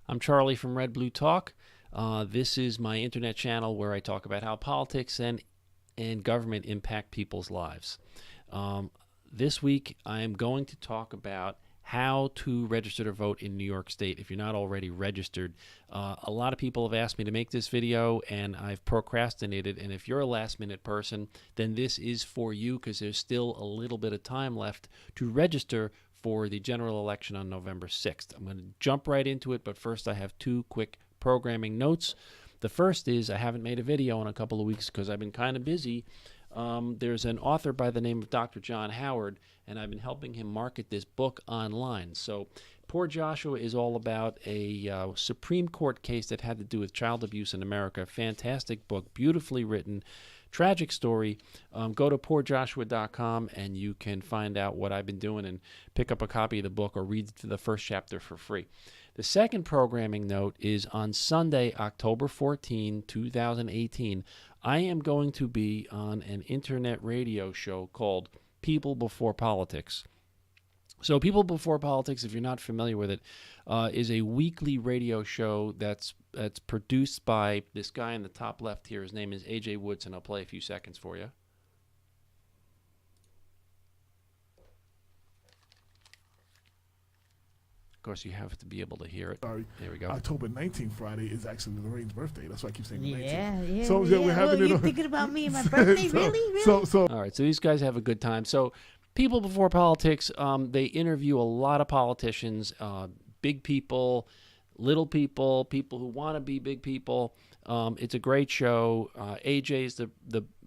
I'm Charlie from Red Blue Talk. This is my internet channel where I talk about how politics and government impact people's lives. This week, I am going to talk about how to register to vote in New York State if you're not already registered. A lot of people have asked me to make this video, and I've procrastinated. And if you're a last-minute person, then this is for you because there's still a little bit of time left to register for the general election on November 6th. I'm going to jump right into it, but first I have two quick programming notes. The first is I haven't made a video in a couple of weeks because I've been kind of busy. There's an author by the name of Dr. John Howard, and I've been helping him market this book online. So Poor Joshua is all about a Supreme Court case that had to do with child abuse in America. Fantastic book, beautifully written, tragic story. Go to poorjoshua.com and you can find out what I've been doing and pick up a copy of the book or read the first chapter for free. The second programming note is on Sunday, October 14, 2018, I am going to be on an internet radio show called People Before Politics. So People Before Politics, if you're not familiar with it, is a weekly radio show that's produced by this guy in the top left here. His name is A.J. Woods, and I'll play a few seconds for you. Of course, you have to be able to hear it. Sorry. There we go. October 19th, Friday, is actually Lorraine's birthday. That's why I keep saying the 19th. Yeah. So we're having it you on. thinking about me and my birthday? Really? So All right, so these guys have a good time. So People Before Politics, they interview a lot of politicians, big people, little people, people who want to be big people. It's a great show. AJ is the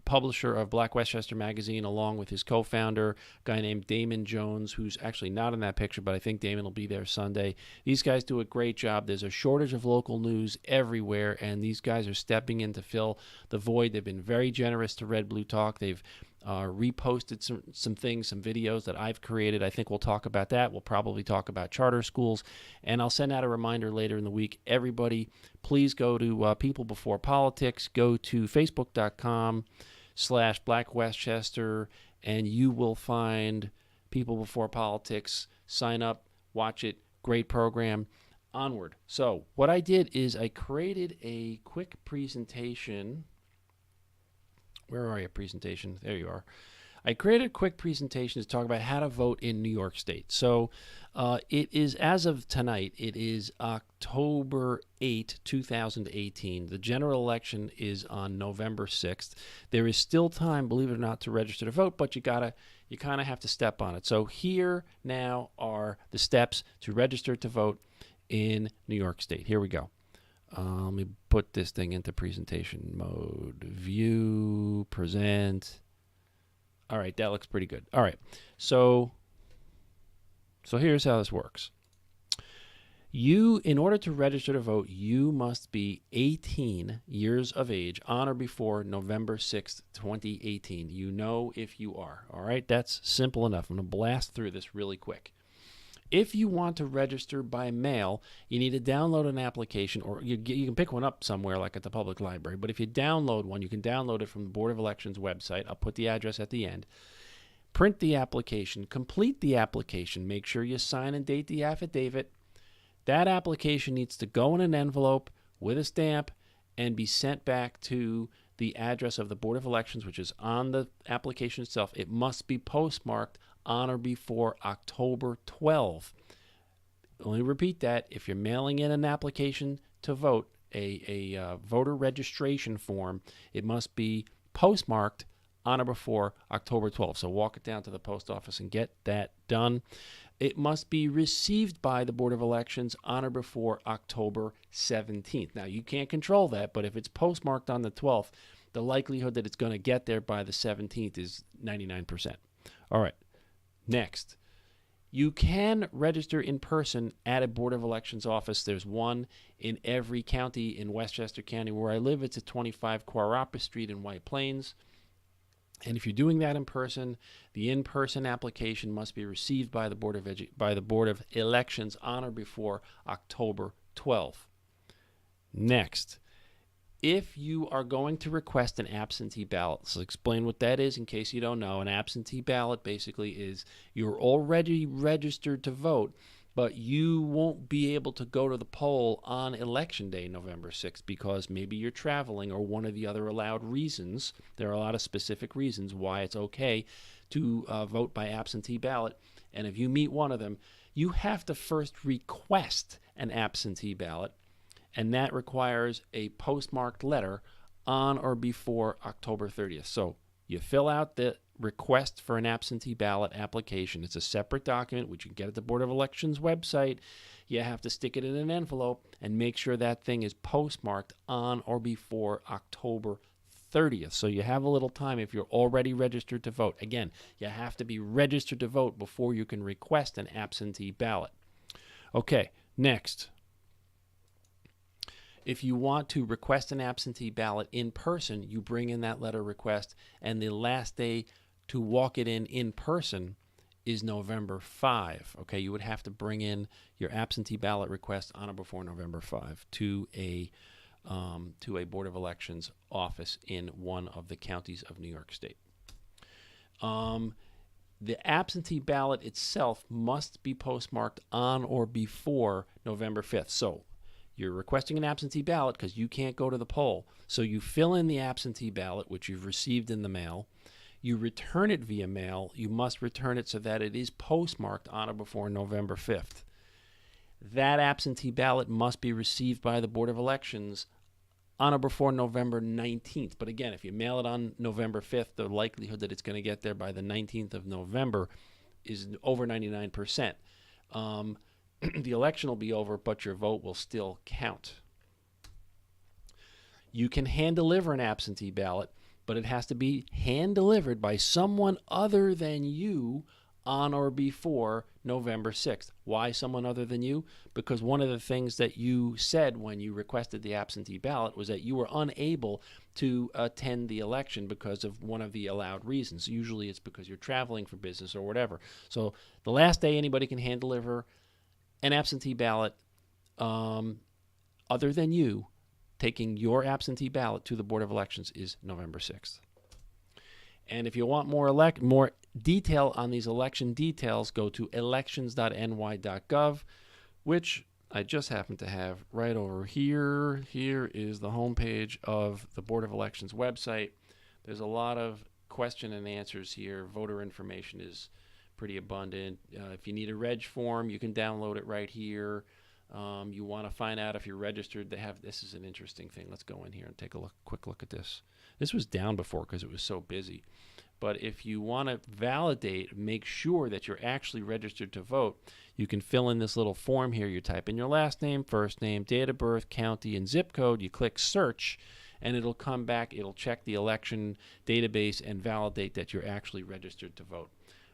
publisher of Black Westchester magazine, along with his co-founder, a guy named Damon Jones, who's actually not in that picture, but I think Damon will be there Sunday. These guys do a great job. There's a shortage of local news everywhere, and these guys are stepping in to fill the void. They've been very generous to Red Blue Talk. They've reposted some things, some videos that I've created. I think we'll talk about that. We'll probably talk about charter schools, and I'll send out a reminder later in the week. Everybody, please go to People Before Politics. Go to facebook.com/Black Westchester, and you will find People Before Politics. Sign up, watch it. Great program. Onward. So what I did is I created a quick presentation. Where are you, presentation? There you are. I created a quick presentation to talk about how to vote in New York State. So it is, as of tonight, it is October 8, 2018. The general election is on November 6th. There is still time, believe it or not, to register to vote, but you kind of have to step on it. So here now are the steps to register to vote in New York State. Here we go. Let me put this thing into presentation mode. View, present. All right, that looks pretty good. All right, so here's how this works. In order to register to vote, you must be 18 years of age on or before November 6th, 2018. You know if you are. All right, that's simple enough. I'm going to blast through this really quick. If you want to register by mail, you need to download an application, or you can pick one up somewhere like at the public library. But if you download one, you can download it from the Board of Elections website. I'll put the address at the end. Print the application, complete the application, make sure you sign and date the affidavit. That application needs to go in an envelope with a stamp and be sent back to the address of the Board of Elections, which is on the application itself. It must be postmarked on or before October 12th. Let me repeat that. If you're mailing in an application to vote, a voter registration form, it must be postmarked on or before October 12th. So walk it down to the post office and get that done. It must be received by the Board of Elections on or before October 17th. Now, you can't control that, but if it's postmarked on the 12th, the likelihood that it's going to get there by the 17th is 99%. All right. Next, you can register in person at a Board of Elections office. There's one in every county in Westchester County where I live. It's at 25 Quarapa Street in White Plains. And if you're doing that in person, the in-person application must be received by the Board of Elections on or before October 12th. Next, if you are going to request an absentee ballot, let's explain what that is in case you don't know. An absentee ballot basically is you're already registered to vote, but you won't be able to go to the poll on Election Day, November 6th, because maybe you're traveling or one of the other allowed reasons. There are a lot of specific reasons why it's okay to vote by absentee ballot. And if you meet one of them, you have to first request an absentee ballot, and that requires a postmarked letter on or before October 30th. So you fill out the request for an absentee ballot application. It's a separate document, which you can get at the Board of Elections website. You have to stick it in an envelope and make sure that thing is postmarked on or before October 30th. So you have a little time if you're already registered to vote. Again, you have to be registered to vote before you can request an absentee ballot. Okay, next. If you want to request an absentee ballot in person, you bring in that letter request, and the last day to walk it in person is November 5. Okay, you would have to bring in your absentee ballot request on or before November 5 to a Board of Elections office in one of the counties of New York State. The absentee ballot itself must be postmarked on or before November 5th. So you're requesting an absentee ballot because you can't go to the poll. So you fill in the absentee ballot, which you've received in the mail. You return it via mail. You must return it so that it is postmarked on or before November 5th. That absentee ballot must be received by the Board of Elections on or before November 19th. But again, if you mail it on November 5th, the likelihood that it's going to get there by the 19th of November is over 99%. The election will be over, but your vote will still count. You can hand deliver an absentee ballot, but it has to be hand delivered by someone other than you on or before November 6th. Why someone other than you? Because one of the things that you said when you requested the absentee ballot was that you were unable to attend the election because of one of the allowed reasons. Usually it's because you're traveling for business or whatever. So the last day anybody can hand deliver an absentee ballot other than you taking your absentee ballot to the Board of Elections is November 6th. And if you want more detail on these election details, go to elections.ny.gov, which I just happen to have right over here. Here is the homepage of the Board of Elections website. There's a lot of question and answers here. Voter information is pretty abundant. If you need a reg form, you can download it right here. You want to find out if you're registered. This is an interesting thing. Let's go in here and take a quick look at this. This was down before because it was so busy. But if you want to validate, make sure that you're actually registered to vote, you can fill in this little form here. You type in your last name, first name, date of birth, county, and zip code. You click search, and it'll come back. It'll check the election database and validate that you're actually registered to vote,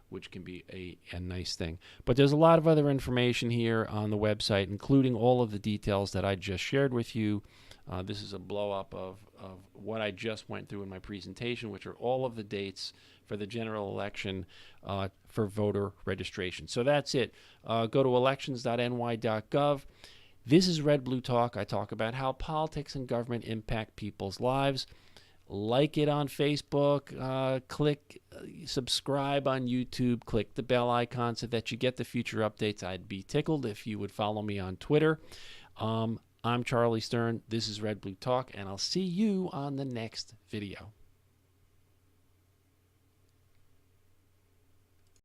which can be a nice thing. But there's a lot of other information here on the website, including all of the details that I just shared with you. This is a blow-up of what I just went through in my presentation, which are all of the dates for the general election for voter registration. So that's it. Go to elections.ny.gov. This is Red Blue Talk. I talk about how politics and government impact people's lives. Like it on Facebook, click subscribe on YouTube, click the bell icon so that you get the future updates. I'd be tickled if you would follow me on Twitter. I'm Charlie Stern. This is Red Blue Talk, and I'll see you on the next video.